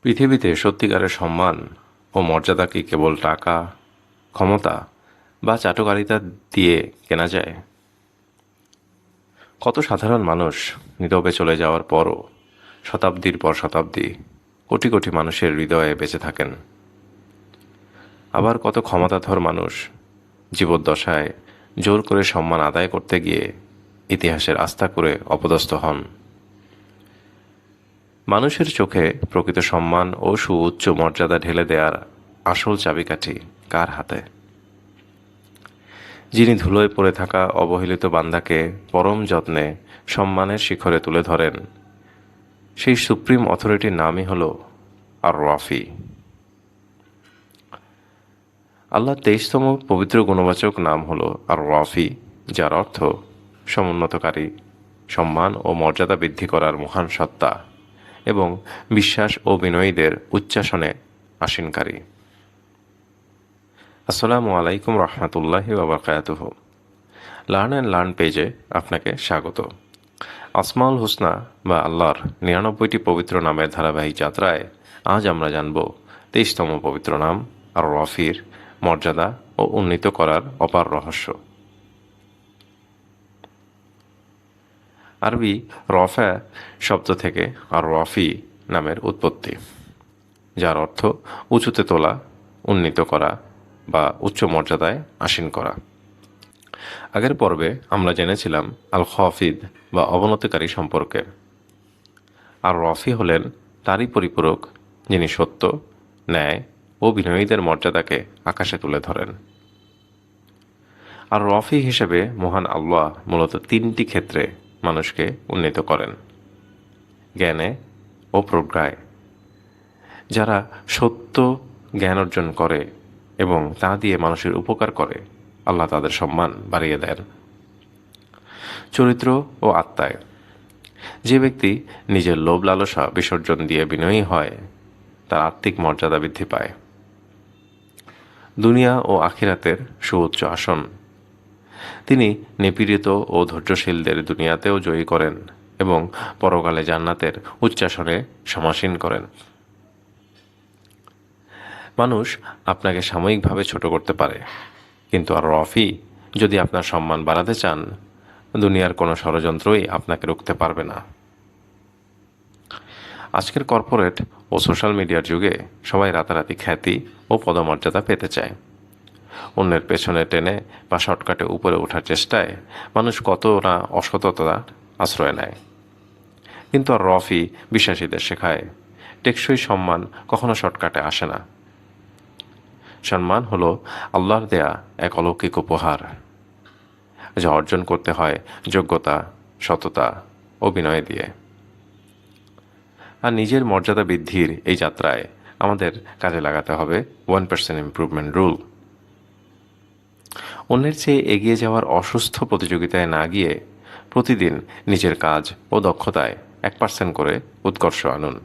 পৃথিবীতে সত্যিকারের সম্মান ও মর্যাদা কি কেবল টাকা, ক্ষমতা বা চাটুকারিতা দিয়ে কেনা যায়? কত সাধারণ মানুষ নীরবে চলে যাওয়ার পরও শতাব্দীর পর শতাব্দী কোটি কোটি মানুষের হৃদয়ে বেঁচে থাকেন। আবার কত ক্ষমতাধর মানুষ জীবদ্দশায় জোর করে সম্মান আদায় করতে গিয়ে ইতিহাসের আস্থা করে অপদস্থ হন। মানুষের চোখে প্রকৃত সম্মান ও সুউচ্চ মর্যাদা ঢেলে দেওয়ার আসল চাবিকাঠি কার হাতে? যিনি ধুলোয় পড়ে থাকা অবহেলিত বান্দাকে পরম যত্নে সম্মানের শিখরে তুলে ধরেন, সেই সুপ্রিম অথরিটির নামই হল আর রাফি। আল্লাহর 23তম পবিত্র গুণবাচক নাম হল আর রাফি, যার অর্থ সমুন্নতকারী, সম্মান ও মর্যাদা বৃদ্ধি করার মহান সত্তা এবং বিশ্বাস ও বিনয়ীদের উচ্চাসনে আসীনকারী। আসসালামু আলাইকুম রহমতুল্লাহি ওয়া বারাকাতুহু। লার্ন অ্যান্ড লার্ন পেজে আপনাকে স্বাগত। আসমাউল হুসনা বা আল্লাহর 99টি পবিত্র নামের ধারাবাহিক যাত্রায় আজ আমরা জানব 23তম পবিত্র নাম আর রাফির মর্যাদা ও উন্নীত করার অপার রহস্য। আরবি রফা শব্দ থেকে আর রাফি নামের উৎপত্তি, যার অর্থ উঁচুতে তোলা, উন্নীত করা বা উচ্চ মর্যাদায় আসীন করা। আগের পর্বে আমরা জেনেছিলাম আল খাফিদ বা অবনতিকারী সম্পর্কে। আর রাফি হলেন তারই পরিপূরক, যিনি সত্য, ন্যায় ও বিনয়ীদের মর্যাদাকে আকাশে তুলে ধরেন। আর রাফি হিসেবে মহান আল্লাহ মূলত 3টি ক্ষেত্রে মানুষকে উন্নীত করেন: জ্ঞানে ও প্রজ্ঞায়। যারা সত্য জ্ঞান অর্জন করে এবং তা দিয়ে মানুষের উপকার করে, আল্লাহ তাদের সম্মান বাড়িয়ে দেন। চরিত্র ও আত্মায়। যে ব্যক্তি নিজের লোভ লালসা বিসর্জন দিয়ে বিনয়ী হয়, তার আত্মিক মর্যাদা বৃদ্ধি পায়। দুনিয়া ও আখিরাতের সুউচ্চ আসন। তিনি নিপীড়িত ও ধৈর্যশীলদের দুনিয়াতেও জয়ী করেন এবং পরকালে জান্নাতের উচ্চাসনে সমাসীন করেন। মানুষ আপনাকে সাময়িকভাবে ছোট করতে পারে, কিন্তু আর রাফি যদি আপনার সম্মান বাড়াতে চান, দুনিয়ার কোনো ষড়যন্ত্রই আপনাকে রুখতে পারবে না। আজকের কর্পোরেট ও সোশ্যাল মিডিয়ার যুগে সবাই রাতারাতি খ্যাতি ও পদমর্যাদা পেতে চায়। অন্যের পেছনে টেনে বা শর্টকাটে উপরে ওঠার চেষ্টায় মানুষ কত না অসততার আশ্রয় নেয়। কিন্তু আর রাফি বিশ্বাসীদের শেখায়, টেকসই সম্মান কখনো শর্টকাটে আসে না। সম্মান হলো আল্লাহর দেয়া এক অলৌকিক উপহার, যা অর্জন করতে হয় যোগ্যতা, সততা ও বিনয় দিয়ে। আর নিজের মর্যাদা বৃদ্ধির এই যাত্রায় আমাদের কাজে লাগাতে হবে 1% ইমপ্রুভমেন্ট রুল। অন্যের চেয়ে এগিয়ে যাওয়ার অসুস্থ প্রতিযোগিতায় না গিয়ে প্রতিদিন নিজের কাজ ও দক্ষতায় 1% করে উৎকর্ষ আনুন।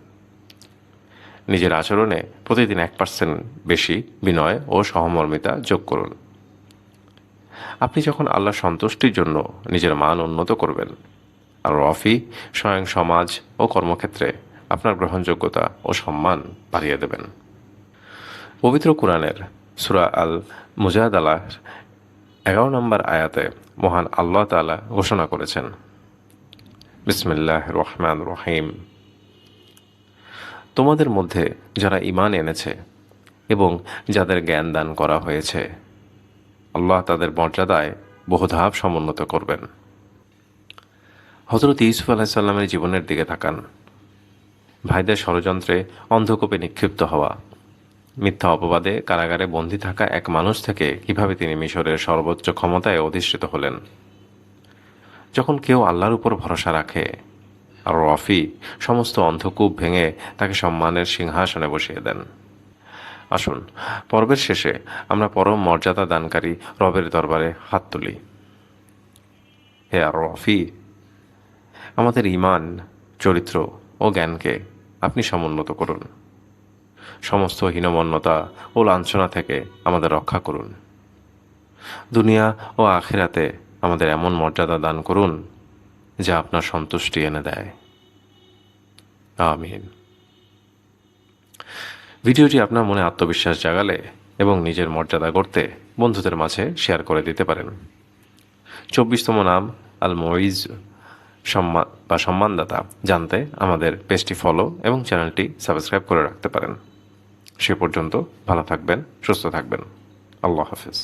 নিজের আচরণে প্রতিদিন 1% বেশি বিনয় ও সহমর্মিতা যোগ করুন। আপনি যখন আল্লাহ সন্তুষ্টির জন্য নিজের মান উন্নত করবেন, আর রাফি স্বয়ং সমাজ ও কর্মক্ষেত্রে আপনার গ্রহণযোগ্যতা ও সম্মান বাড়িয়ে দেবেন। পবিত্র কুরআনের সূরা আল মুজাদালার 11 নম্বর আয়াতে মহান আল্লাহ তাআলা ঘোষণা করেছেন, বিসমিল্লাহির রহমানির রহিম। তোমাদের মধ্যে যারা ঈমান এনেছে এবং যাদের জ্ঞান দান করা হয়েছে, আল্লাহ তাদের মর্যাদায় বহুধাপ সমুন্নত করবেন। হযরত ইউসুফ আলাইহিস সালামের জীবনের দিকে তাকান। ভাইদের ষড়যন্ত্রে অন্ধকূপে নিক্ষিপ্ত হওয়া, মিথ্যা অপবাদে কারাগারে বন্দী থাকা এক মানুষ থেকে কিভাবে তিনি মিশরের সর্বোচ্চ ক্ষমতায় অধিষ্ঠিত হলেন। যখন কেউ আল্লাহর উপর ভরসা রাখে, আর রাফি সমস্ত অন্ধকূপ ভেঙে তাকে সম্মানের সিংহাসনে বসিয়ে দেন। আসুন পর্বের শেষে আমরা পরম মর্যাদা দানকারী রবের দরবারে হাত তুলি। হে আর রাফি, আমাদের ঈমান, চরিত্র ও জ্ঞানকে আপনি সমুন্নত করুন। সমস্ত হীনমন্যতা ও লাঞ্ছনা থেকে আমাদের রক্ষা করুন। দুনিয়া ও আখিরাতে আমাদের এমন মর্যাদা দান করুন যা আপনার সন্তুষ্টি এনে দেয়। আমিন। ভিডিওটি আপনার মনে আত্মবিশ্বাস জাগালে এবং নিজের মর্যাদা করতে বন্ধুদের মাঝে শেয়ার করে দিতে পারেন। 24তম নাম আল মুইজ সম্মানদাতা জানতে আমাদের পেজটি ফলো এবং চ্যানেলটি সাবস্ক্রাইব করে রাখতে পারেন। সে পর্যন্ত ভালো থাকবেন, সুস্থ থাকবেন। আল্লাহ হাফেজ।